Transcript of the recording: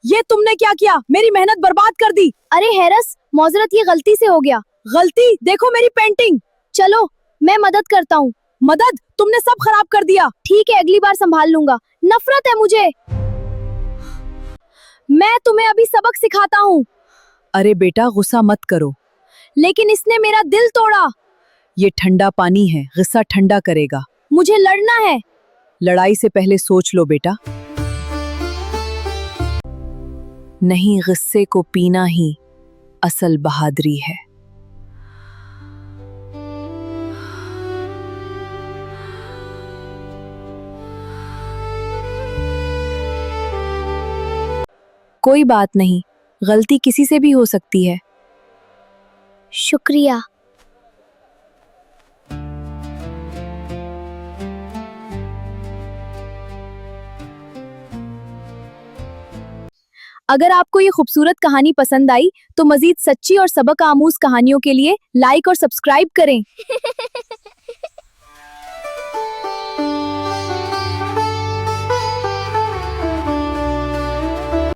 ये तुमने क्या किया? मेरी मेहनत बर्बाद कर दी। अरे हैरस, मौजरत, ये गलती से हो गया। गलती? देखो मेरी पेंटिंग। चलो मैं मदद करता हूँ। मदद? तुमने सब खराब कर दिया। ठीक है, अगली बार संभाल लूंगा। नफरत है मुझे। मैं तुम्हें अभी सबक सिखाता हूँ। अरे बेटा, गुस्सा मत करो। लेकिन इसने मेरा दिल तोड़ा। ये ठंडा पानी है, गुस्सा ठंडा करेगा। मुझे लड़ना है। लड़ाई से पहले सोच लो बेटा। नहीं, गुस्से को पीना ही असल बहादुरी है। कोई बात नहीं, गलती किसी से भी हो सकती है। शुक्रिया। अगर आपको ये खूबसूरत कहानी पसंद आई तो मजीद सच्ची और सबक आमूज कहानियों के लिए लाइक और सब्सक्राइब करें।